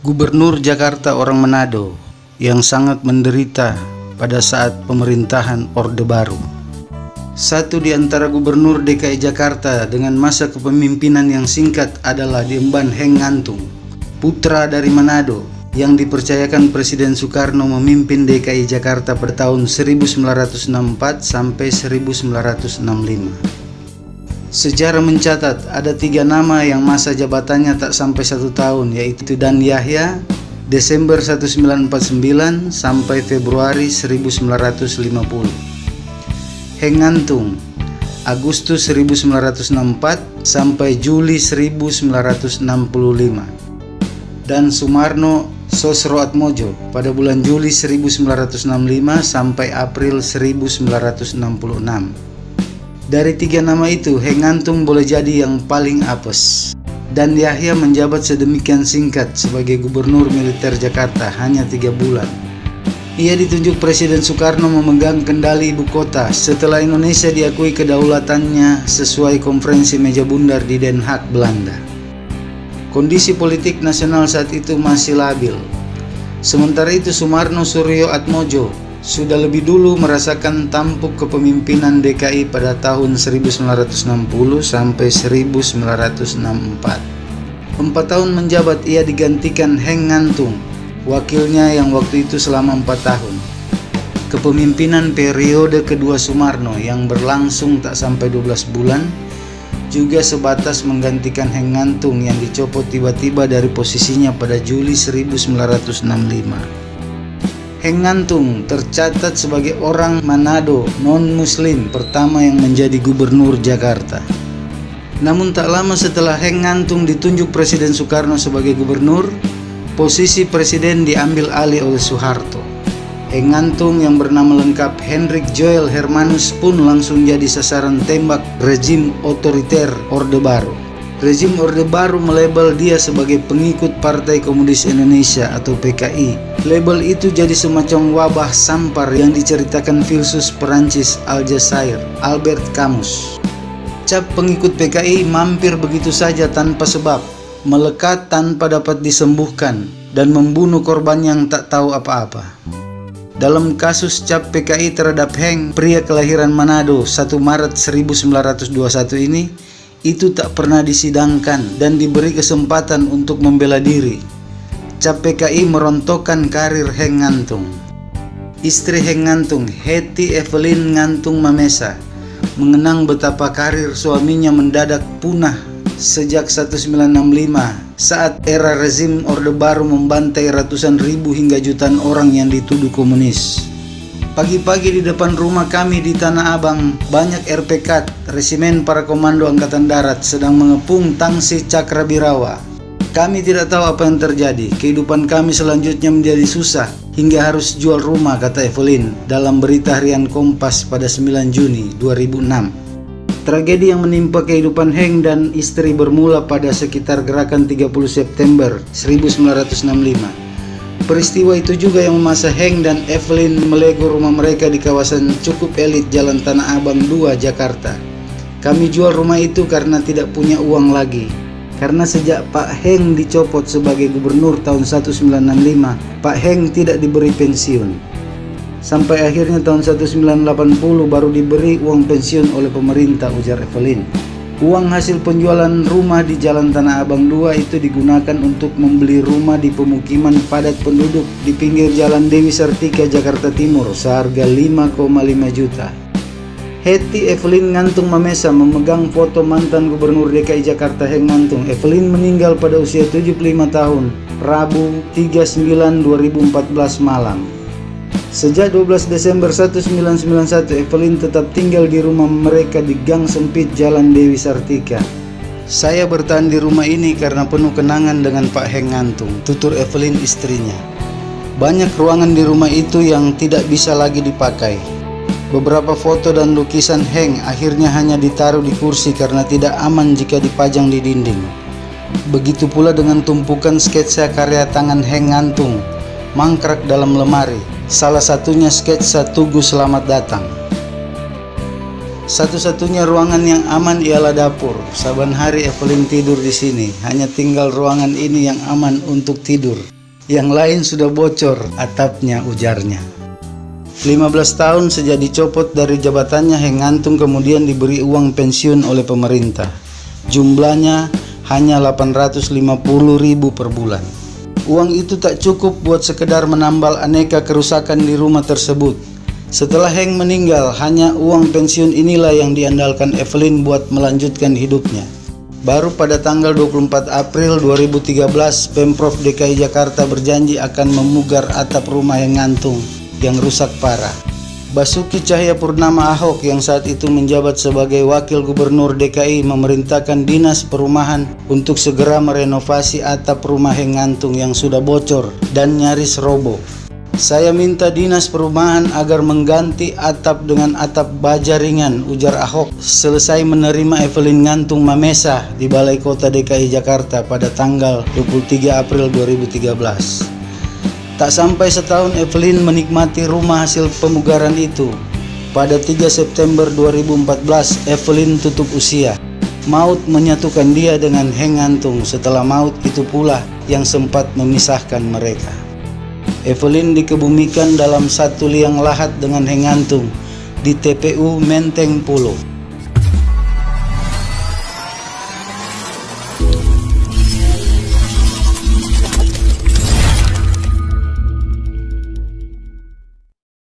Gubernur Jakarta orang Manado yang sangat menderita pada saat pemerintahan Orde Baru. Satu di antara gubernur DKI Jakarta dengan masa kepemimpinan yang singkat adalah Diemban Heng Ngantung, putra dari Manado yang dipercayakan Presiden Soekarno memimpin DKI Jakarta pada tahun 1964 sampai 1965. Sejarah mencatat ada 3 nama yang masa jabatannya tak sampai 1 tahun, yaitu Dan Yahya, Desember 1949 sampai Februari 1950. Heng Ngantung, Agustus 1964 sampai Juli 1965. Dan Sumarno Sosroatmojo pada bulan Juli 1965 sampai April 1966. Dari 3 nama itu, Heng Ngantung boleh jadi yang paling apes. Dan Yahya menjabat sedemikian singkat sebagai gubernur militer Jakarta, hanya 3 bulan. Ia ditunjuk Presiden Soekarno memegang kendali ibu kota setelah Indonesia diakui kedaulatannya sesuai konferensi meja bundar di Den Haag, Belanda. Kondisi politik nasional saat itu masih labil. Sementara itu Sumarno Suryo Atmojo sudah lebih dulu merasakan tampuk kepemimpinan DKI pada tahun 1960 sampai 1964. 4 tahun menjabat ia digantikan Heng Ngantung, wakilnya yang waktu itu selama 4 tahun. Kepemimpinan periode kedua Sumarno yang berlangsung tak sampai 12 bulan juga sebatas menggantikan Heng Ngantung yang dicopot tiba-tiba dari posisinya pada Juli 1965. Heng Ngantung tercatat sebagai orang Manado non-muslim pertama yang menjadi gubernur Jakarta. Namun tak lama setelah Heng Ngantung ditunjuk Presiden Soekarno sebagai gubernur, posisi presiden diambil alih oleh Soeharto. Heng Ngantung yang bernama lengkap Hendrik Joel Hermanus pun langsung jadi sasaran tembak rezim otoriter Orde Baru. Rezim Orde Baru melabel dia sebagai pengikut Partai Komunis Indonesia atau PKI. Label itu jadi semacam wabah sampar yang diceritakan filsuf Perancis Aljazair, Albert Camus. Cap pengikut PKI mampir begitu saja tanpa sebab, melekat tanpa dapat disembuhkan, dan membunuh korban yang tak tahu apa-apa. Dalam kasus cap PKI terhadap Heng, pria kelahiran Manado 1 Maret 1921 ini, itu tak pernah disidangkan dan diberi kesempatan untuk membela diri. Cap PKI merontokkan karir Heng Ngantung. Istri Heng Ngantung, Hetty Evelyn Ngantung Mamesa, mengenang betapa karir suaminya mendadak punah sejak 1965 saat era rezim Orde Baru membantai ratusan ribu hingga jutaan orang yang dituduh komunis. Pagi-pagi di depan rumah kami di Tanah Abang, banyak RPK, Resimen Para Komando Angkatan Darat, sedang mengepung tangsi Cakrabirawa. Kami tidak tahu apa yang terjadi. Kehidupan kami selanjutnya menjadi susah hingga harus jual rumah, kata Evelyn dalam berita harian Kompas pada 9 Juni 2006. Tragedi yang menimpa kehidupan Heng dan istri bermula pada sekitar gerakan 30 September 1965. Peristiwa itu juga yang memaksa Heng dan Evelyn melego rumah mereka di kawasan cukup elit Jalan Tanah Abang 2, Jakarta. Kami jual rumah itu karena tidak punya uang lagi. Karena sejak Pak Heng dicopot sebagai gubernur tahun 1965, Pak Heng tidak diberi pensiun. Sampai akhirnya tahun 1980 baru diberi uang pensiun oleh pemerintah, ujar Evelyn. Uang hasil penjualan rumah di Jalan Tanah Abang 2 itu digunakan untuk membeli rumah di pemukiman padat penduduk di pinggir Jalan Dewi Sartika, Jakarta Timur seharga 5,5 juta. Hetty Evelyn Ngantung Mamesa memegang foto mantan Gubernur DKI Jakarta Heng Ngantung. Evelyn meninggal pada usia 75 tahun, Rabu 3/9/2014 malam. Sejak 12 Desember 1991, Evelyn tetap tinggal di rumah mereka di gang sempit Jalan Dewi Sartika. Saya bertahan di rumah ini karena penuh kenangan dengan Pak Heng Ngantung, tutur Evelyn istrinya. Banyak ruangan di rumah itu yang tidak bisa lagi dipakai. Beberapa foto dan lukisan Heng akhirnya hanya ditaruh di kursi karena tidak aman jika dipajang di dinding. Begitu pula dengan tumpukan sketsa karya tangan Heng Ngantung, mangkrak dalam lemari. Salah satunya sketsa Tugu Selamat Datang. Satu-satunya ruangan yang aman ialah dapur. Saban hari Evelyn tidur di sini. Hanya tinggal ruangan ini yang aman untuk tidur. Yang lain sudah bocor atapnya, ujarnya. 15 tahun sejak dicopot dari jabatannya, Heng Ngantung kemudian diberi uang pensiun oleh pemerintah. Jumlahnya hanya 850.000 per bulan. Uang itu tak cukup buat sekedar menambal aneka kerusakan di rumah tersebut. Setelah Heng meninggal, hanya uang pensiun inilah yang diandalkan Evelyn buat melanjutkan hidupnya. Baru pada tanggal 24 April 2013, Pemprov DKI Jakarta berjanji akan memugar atap rumah Heng Ngantung yang rusak parah. Basuki Cahayapurnama Ahok yang saat itu menjabat sebagai Wakil Gubernur DKI memerintahkan Dinas Perumahan untuk segera merenovasi atap rumah Heng Ngantung yang sudah bocor dan nyaris roboh. Saya minta Dinas Perumahan agar mengganti atap dengan atap baja ringan, ujar Ahok selesai menerima Evelyn Ngantung Mamesa di Balai Kota DKI Jakarta pada tanggal 23 April 2013. Tak sampai setahun Evelyn menikmati rumah hasil pemugaran itu. Pada 3 September 2014, Evelyn tutup usia. Maut menyatukan dia dengan Heng Ngantung setelah maut itu pula yang sempat memisahkan mereka. Evelyn dikebumikan dalam satu liang lahat dengan Heng Ngantung di TPU Menteng Pulo.